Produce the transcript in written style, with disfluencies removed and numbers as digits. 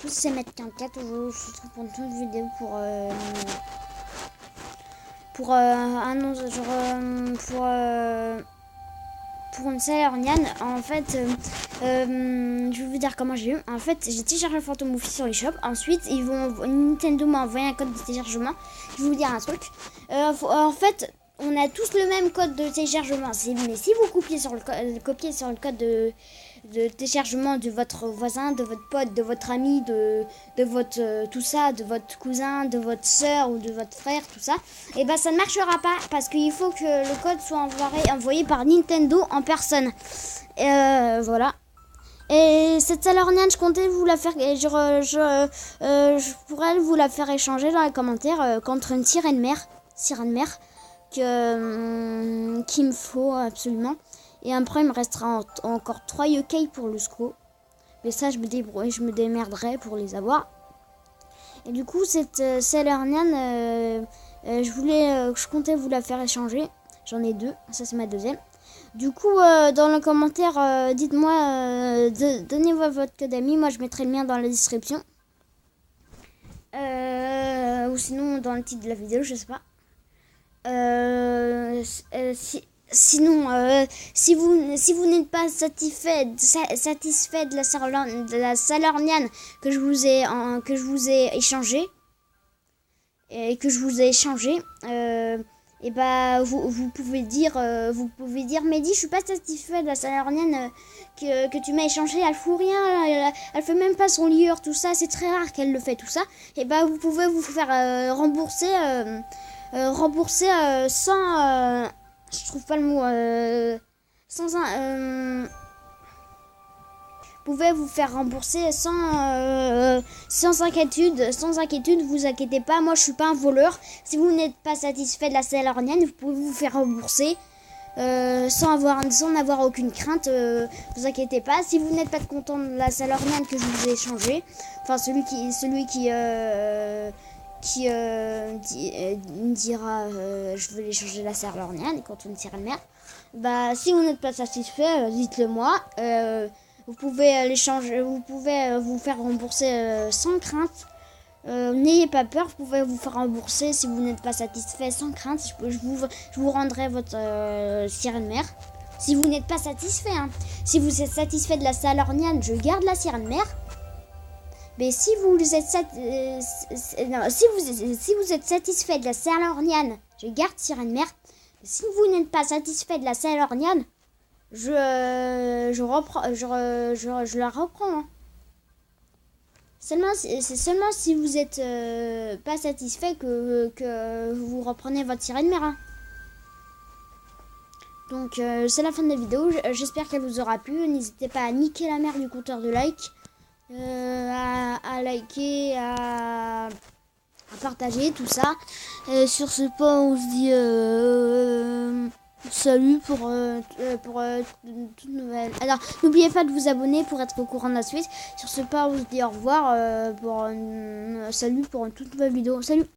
tous c'est mettre 44. Je vous retrouve pour une autre vidéo pour annonce pour une Sailor-Nian. En fait, je vais vous dire comment j'ai eu. En fait, j'ai téléchargé Phantom Movie sur eShop. Ensuite, Nintendo m'a envoyé un code de téléchargement. Je vais vous dire un truc. En fait, on a tous le même code de téléchargement. Mais si vous copiez sur le code de téléchargement de votre voisin, de votre pote, de votre ami, de votre tout ça, de votre cousin, de votre soeur ou de votre frère, tout ça, et ben ça ne marchera pas parce qu'il faut que le code soit envoyé par Nintendo en personne. Voilà. Et cette Sailor-Nian, je comptais vous la faire, je pourrais vous la faire échanger dans les commentaires contre une sirène mère qu'il me faut absolument. Et après, il me restera encore 3 yokai pour le SCO. Mais ça, je me démerderai pour les avoir. Et du coup, cette Sailor-Nian, je comptais vous la faire échanger. J'en ai 2, ça c'est ma deuxième. Du coup, dans le commentaire, dites-moi, donnez-moi votre code ami. Moi, je mettrai le mien dans la description. Ou sinon, dans le titre de la vidéo, je sais pas. Sinon, si vous n'êtes pas satisfait de la Sailor-Nian que je vous ai échangé et bah vous pouvez dire Mehdi, je suis pas satisfait de la Sailor-Nian que tu m'as échangé, elle fout rien, elle fait même pas son lieur, tout ça, c'est très rare qu'elle le fait tout ça. Et bah vous pouvez vous faire rembourser sans je trouve pas le mot sans un vous pouvez vous faire rembourser sans inquiétude, vous inquiétez pas, moi je suis pas un voleur. Si vous n'êtes pas satisfait de la Sailor-Nian, vous pouvez vous faire rembourser sans avoir aucune crainte, vous inquiétez pas. Si vous n'êtes pas content de la Sailor-Nian que je vous ai échangé, enfin celui qui dira je veux l'échanger la Sailor-Nian et quand on tire le mère, bah si vous n'êtes pas satisfait, dites-le moi. Vous pouvez l'échanger, vous pouvez vous faire rembourser sans crainte. N'ayez pas peur, vous pouvez vous faire rembourser si vous n'êtes pas satisfait sans crainte. Je vous rendrai votre sirène mère. Si vous n'êtes pas satisfait, hein. Si vous êtes satisfait de la Sailor-Nian, je garde la sirène mère. Mais si vous êtes satisfait de la Sailor-Nian, je garde sirène mère. Si vous n'êtes pas satisfait de la Sailor-Nian, je la reprends. Hein. C'est seulement si vous êtes pas satisfait que vous reprenez votre sirène mère. Hein. Donc c'est la fin de la vidéo. J'espère qu'elle vous aura plu. N'hésitez pas à niquer la mère du compteur de like. À liker, à partager, tout ça. Sur ce point, on se dit salut pour toute nouvelle. Alors, n'oubliez pas de vous abonner pour être au courant de la suite. Sur ce point, on se dit au revoir salut pour une toute nouvelle vidéo. Salut!